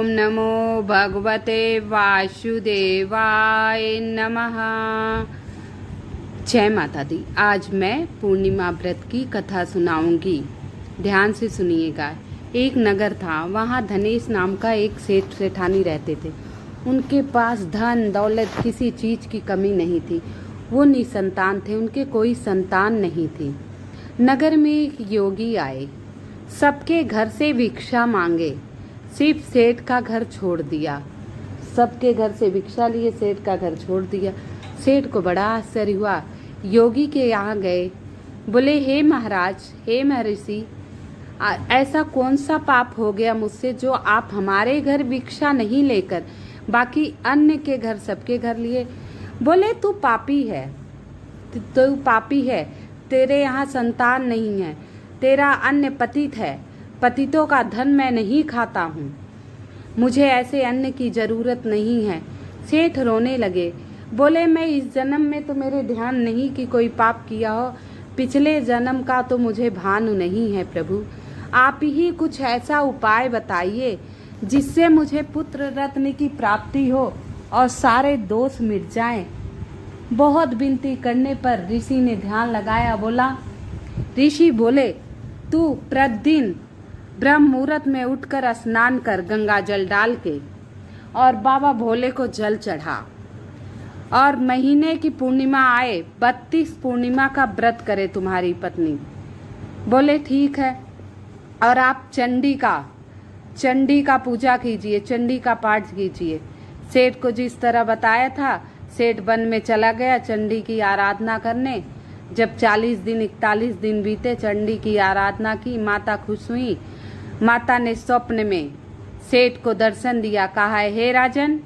नमो भगवते वासुदेवाय नमः। जय माता दी। आज मैं पूर्णिमा व्रत की कथा सुनाऊंगी, ध्यान से सुनिएगा। एक नगर था, वहाँ धनेश नाम का एक सेठ सेठानी रहते थे। उनके पास धन दौलत किसी चीज़ की कमी नहीं थी। वो निसंतान थे, उनके कोई संतान नहीं थी। नगर में एक योगी आए, सबके घर से भिक्षा मांगे, सिर्फ सेठ का घर छोड़ दिया। सबके घर से भिक्षा लिए, सेठ का घर छोड़ दिया। सेठ को बड़ा आश्चर्य हुआ, योगी के यहाँ गए, बोले हे महाराज, हे महर्षि, ऐसा कौन सा पाप हो गया मुझसे जो आप हमारे घर भिक्षा नहीं लेकर बाकी अन्य के घर सबके घर लिए। बोले तू पापी है, तू पापी है, तेरे यहाँ संतान नहीं है, तेरा अन्न पतित है, पतितों का धन मैं नहीं खाता हूँ, मुझे ऐसे अन्न की जरूरत नहीं है। सेठ रोने लगे, बोले मैं इस जन्म में तो मेरे ध्यान नहीं कि कोई पाप किया हो, पिछले जन्म का तो मुझे भान नहीं है प्रभु। आप ही कुछ ऐसा उपाय बताइए जिससे मुझे पुत्र रत्न की प्राप्ति हो और सारे दोष मिट जाएं। बहुत विनती करने पर ऋषि ने ध्यान लगाया, बोला। ऋषि बोले तू प्रतिदिन ब्रह्म मुहूर्त में उठकर स्नान कर, गंगा जल डाल के, और बाबा भोले को जल चढ़ा, और महीने की पूर्णिमा आए 32 पूर्णिमा का व्रत करे तुम्हारी पत्नी। बोले ठीक है। और आप चंडी का पूजा कीजिए, चंडी का पाठ कीजिए। सेठ को जिस तरह बताया था, सेठ वन में चला गया चंडी की आराधना करने। जब 40 दिन 41 दिन बीते, चंडी की आराधना की, माता खुश हुई। माता ने स्वप्न में सेठ को दर्शन दिया, कहा हे राजन,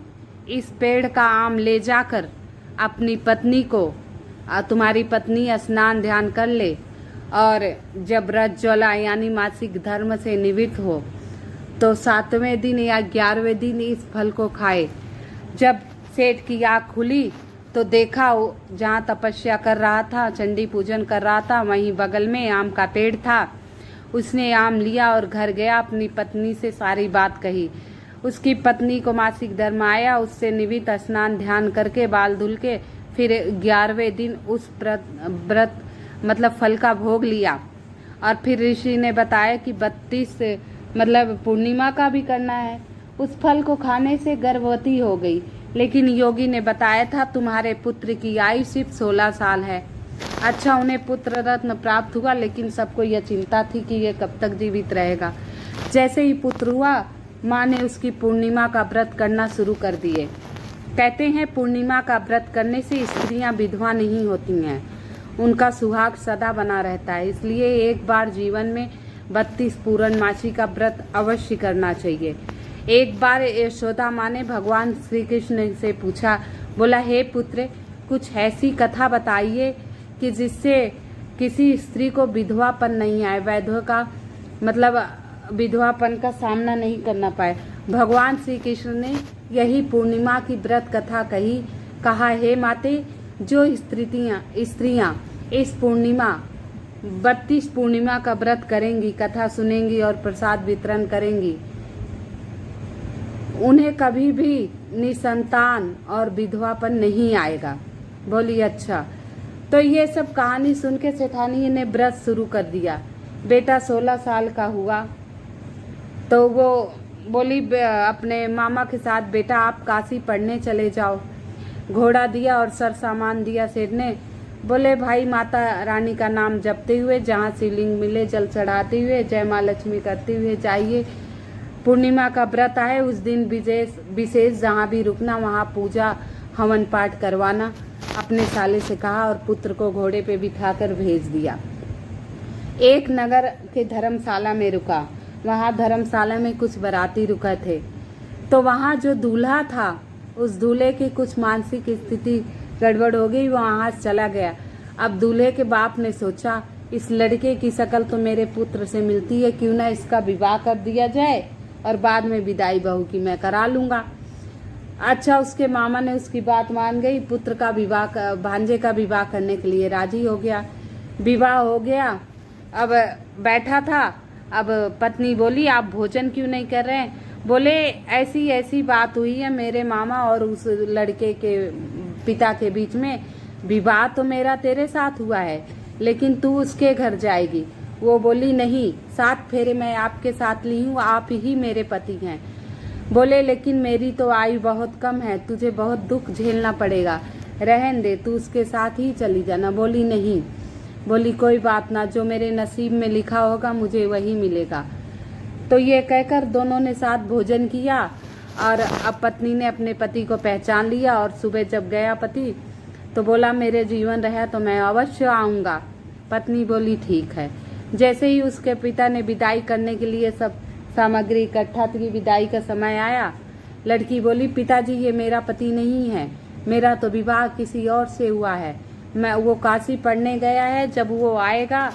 इस पेड़ का आम ले जाकर अपनी पत्नी को, तुम्हारी पत्नी स्नान ध्यान कर ले, और जब रज ज्वाला यानी मासिक धर्म से निवृत्त हो तो 7वें दिन या 11वें दिन इस फल को खाए। जब सेठ की आँख खुली तो देखा जहाँ तपस्या कर रहा था, चंडी पूजन कर रहा था, वहीं बगल में आम का पेड़ था। उसने आम लिया और घर गया, अपनी पत्नी से सारी बात कही। उसकी पत्नी को मासिक धर्म आया, उससे निवित स्नान ध्यान करके बाल धुल के फिर 11वें दिन उस व्रत मतलब फल का भोग लिया। और फिर ऋषि ने बताया कि 32 मतलब पूर्णिमा का भी करना है। उस फल को खाने से गर्भवती हो गई, लेकिन योगी ने बताया था तुम्हारे पुत्र की आयु सिर्फ 16 साल है। अच्छा, उन्हें पुत्र रत्न प्राप्त हुआ, लेकिन सबको यह चिंता थी कि यह कब तक जीवित रहेगा। जैसे ही पुत्र हुआ, माँ ने उसकी पूर्णिमा का व्रत करना शुरू कर दिए। कहते हैं पूर्णिमा का व्रत करने से स्त्रियां विधवा नहीं होती हैं, उनका सुहाग सदा बना रहता है। इसलिए एक बार जीवन में 32 पूर्णमासी का व्रत अवश्य करना चाहिए। एक बार यशोदा माँ ने भगवान श्री कृष्ण से पूछा, बोला हे पुत्र, कुछ ऐसी कथा बताइए कि जिससे किसी स्त्री को विधवापन नहीं आए, वैधव का मतलब विधवापन का सामना नहीं करना पाए। भगवान श्री कृष्ण ने यही पूर्णिमा की व्रत कथा कही। कहा हे माते, जो स्त्रियां इस पूर्णिमा 32 पूर्णिमा का व्रत करेंगी, कथा सुनेंगी और प्रसाद वितरण करेंगी, उन्हें कभी भी निसंतान और विधवापन नहीं आएगा। बोली अच्छा। तो ये सब कहानी सुन के सेठानी ने व्रत शुरू कर दिया। बेटा 16 साल का हुआ तो वो बोली अपने मामा के साथ, बेटा आप काशी पढ़ने चले जाओ। घोड़ा दिया और सर सामान दिया सेठ ने। बोले भाई माता रानी का नाम जपते हुए, जहाँ शिवलिंग मिले जल चढ़ाते हुए, जय माँ लक्ष्मी करते हुए जाइए। पूर्णिमा का व्रत आए उस दिन विशेष जहाँ भी रुकना वहाँ पूजा हवन पाठ करवाना। अपने साले से कहा और पुत्र को घोड़े पे बिठाकर भेज दिया। एक नगर के धर्मशाला में रुका। वहाँ धर्मशाला में कुछ बाराती रुके थे। तो वहाँ जो दूल्हा था, उस दूल्हे की कुछ मानसिक स्थिति गड़बड़ हो गई, वो वहाँ चला गया। अब दूल्हे के बाप ने सोचा, इस लड़के की शक्ल तो मेरे पुत्र से मिलती है, क्यों ना इसका विवाह कर दिया जाए और बाद में विदाई बहू की मैं करा लूँगा। अच्छा, उसके मामा ने उसकी बात मान गई, पुत्र का विवाह, भांजे का विवाह करने के लिए राजी हो गया। विवाह हो गया। अब बैठा था, अब पत्नी बोली आप भोजन क्यों नहीं कर रहे हैं? बोले ऐसी ऐसी बात हुई है मेरे मामा और उस लड़के के पिता के बीच में। विवाह तो मेरा तेरे साथ हुआ है, लेकिन तू उसके घर जाएगी। वो बोली नहीं, 7 फेरे मैं आपके साथ ली हूँ, आप ही मेरे पति हैं। बोले लेकिन मेरी तो आयु बहुत कम है, तुझे बहुत दुख झेलना पड़ेगा, रहन दे, तू उसके साथ ही चली जाना। बोली नहीं। बोली कोई बात ना, जो मेरे नसीब में लिखा होगा मुझे वही मिलेगा। तो ये कहकर दोनों ने साथ भोजन किया और अब पत्नी ने अपने पति को पहचान लिया। और सुबह जब गया पति तो बोला मेरे जीवन रहा तो मैं अवश्य आऊँगा। पत्नी बोली ठीक है। जैसे ही उसके पिता ने विदाई करने के लिए सब सामग्री इकट्ठा की, विदाई का समय आया, लड़की बोली पिताजी ये मेरा पति नहीं है, मेरा तो विवाह किसी और से हुआ है। मैं वो काशी पढ़ने गया है, जब वो आएगा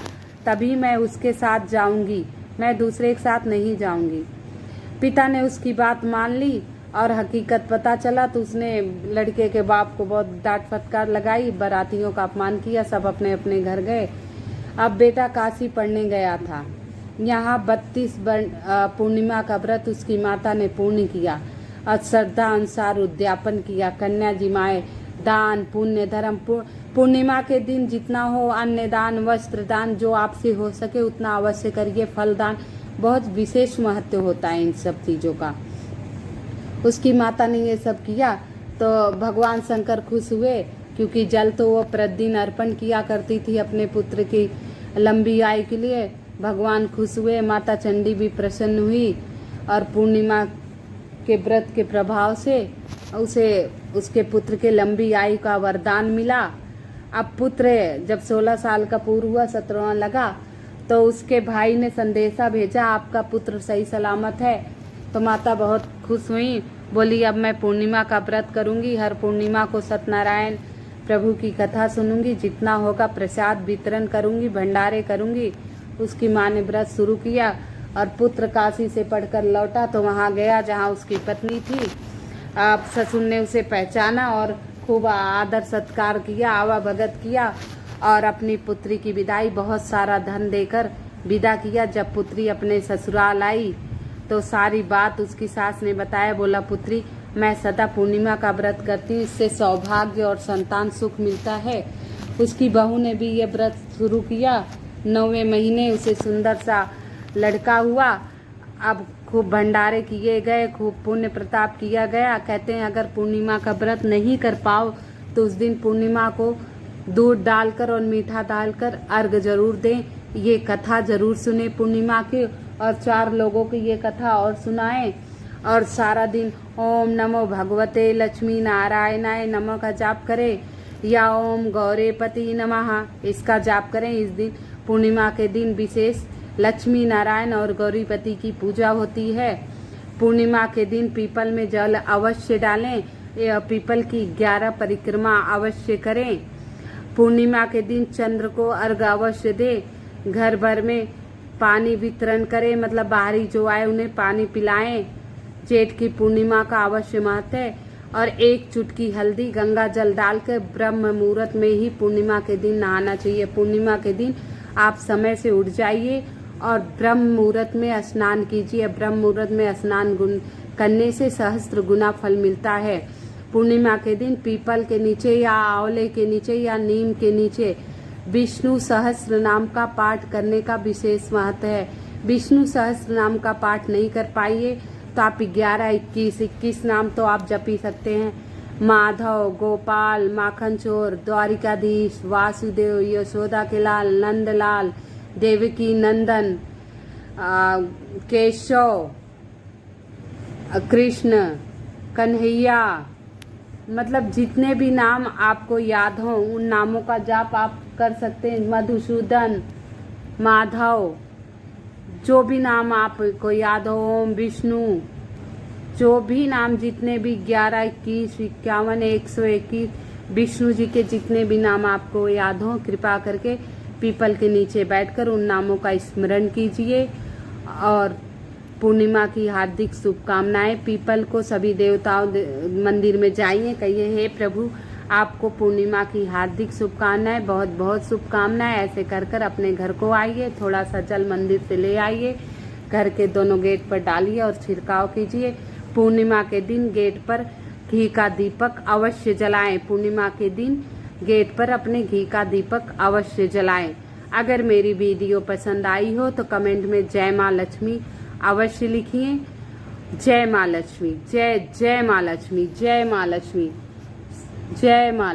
तभी मैं उसके साथ जाऊंगी, मैं दूसरे के साथ नहीं जाऊंगी। पिता ने उसकी बात मान ली और हकीकत पता चला तो उसने लड़के के बाप को बहुत डांट फटकार लगाई, बारातियों का अपमान किया, सब अपने अपने घर गए। अब बेटा काशी पढ़ने गया था। यहाँ 32 पूर्णिमा का व्रत उसकी माता ने पूर्ण किया और श्रद्धा अनुसार उद्यापन किया। कन्या जिमाए, दान पुण्य धर्म, पूर्णिमा के दिन जितना हो अन्न दान, वस्त्र दान, जो आपसे हो सके उतना अवश्य करिए। फल दान, बहुत विशेष महत्व होता है इन सब चीज़ों का। उसकी माता ने ये सब किया तो भगवान शंकर खुश हुए, क्योंकि जल तो वो प्रतिदिन अर्पण किया करती थी अपने पुत्र की लंबी आयु के लिए। भगवान खुश हुए, माता चंडी भी प्रसन्न हुई और पूर्णिमा के व्रत के प्रभाव से उसे उसके पुत्र के लंबी आयु का वरदान मिला। अब पुत्र जब 16 साल का पूरा हुआ, 17वां लगा, तो उसके भाई ने संदेशा भेजा आपका पुत्र सही सलामत है। तो माता बहुत खुश हुई, बोली अब मैं पूर्णिमा का व्रत करूंगी, हर पूर्णिमा को सत्यनारायण प्रभु की कथा सुनूंगी, जितना होगा प्रसाद वितरण करूंगी, भंडारे करूंगी। उसकी माँ ने व्रत शुरू किया और पुत्र काशी से पढ़कर लौटा तो वहाँ गया जहाँ उसकी पत्नी थी। अब ससुर ने उसे पहचाना और खूब आदर सत्कार किया, आवा भगत किया और अपनी पुत्री की विदाई बहुत सारा धन देकर विदा किया। जब पुत्री अपने ससुराल आई तो सारी बात उसकी सास ने बताया। बोला पुत्री मैं सदा पूर्णिमा का व्रत करती हूँ, इससे सौभाग्य और संतान सुख मिलता है। उसकी बहू ने भी ये व्रत शुरू किया। 9वें महीने उसे सुंदर सा लड़का हुआ। अब खूब भंडारे किए गए, खूब पुण्य प्रताप किया गया। कहते हैं अगर पूर्णिमा का व्रत नहीं कर पाओ तो उस दिन पूर्णिमा को दूध डालकर और मीठा डालकर अर्घ जरूर दें। ये कथा जरूर सुने पूर्णिमा की और 4 लोगों की ये कथा और सुनाएं। और सारा दिन ओम नमो भगवते लक्ष्मी नारायणाय नमः का जाप करें या ओम गौरीपति नमः इसका जाप करें। इस दिन पूर्णिमा के दिन विशेष लक्ष्मी नारायण और गौरीपति की पूजा होती है। पूर्णिमा के दिन पीपल में जल अवश्य डालें, पीपल की 11 परिक्रमा अवश्य करें। पूर्णिमा के दिन चंद्र को अर्घ अवश्य दें। घर भर में पानी वितरण करें, मतलब बाहरी जो आए उन्हें पानी पिलाएं। जेठ की पूर्णिमा का अवश्य महत्व है। और 1 चुटकी हल्दी गंगा जल डालकर ब्रह्म मुहूर्त में ही पूर्णिमा के दिन नहाना चाहिए। पूर्णिमा के दिन आप समय से उठ जाइए और ब्रह्म मुहूर्त में स्नान कीजिए। ब्रह्म मुहूर्त में स्नान करने से सहस्त्र गुना फल मिलता है। पूर्णिमा के दिन पीपल के नीचे या आंवले के नीचे या नीम के नीचे विष्णु सहस्त्र नाम का पाठ करने का विशेष महत्व है। विष्णु सहस्त्र नाम का पाठ नहीं कर पाइए तो आप 11, 21 नाम तो आप जप ही सकते हैं। माधव, गोपाल, माखन चोर, द्वारिकाधीश, वासुदेव, यशोदा के लाल, नंदलाल, देवकी नंदन, केशव, कृष्ण, कन्हैया, मतलब जितने भी नाम आपको याद हो उन नामों का जाप आप कर सकते हैं। मधुसूदन, माधव, जो भी नाम आपको याद हो, ओम विष्णु, जो भी नाम जितने भी 11, 21, 51, 121 विष्णु जी के जितने भी नाम आपको याद हो, कृपा करके पीपल के नीचे बैठकर उन नामों का स्मरण कीजिए। और पूर्णिमा की हार्दिक शुभकामनाएं। पीपल को सभी देवताओं मंदिर में जाइए, कहिए हे प्रभु आपको पूर्णिमा की हार्दिक शुभकामनाएं, बहुत बहुत शुभकामनाएं। ऐसे कर कर अपने घर को आइए, थोड़ा सा जल मंदिर से ले आइए, घर के दोनों गेट पर डालिए और छिड़काव कीजिए। पूर्णिमा के दिन गेट पर घी का दीपक अवश्य जलाएं। पूर्णिमा के दिन गेट पर अपने घी का दीपक अवश्य जलाएं। अगर मेरी वीडियो पसंद आई हो तो कमेंट में जय माँ लक्ष्मी अवश्य लिखिए। जय माँ लक्ष्मी, जय जय माँ लक्ष्मी, जय माँ लक्ष्मी, जय माँ।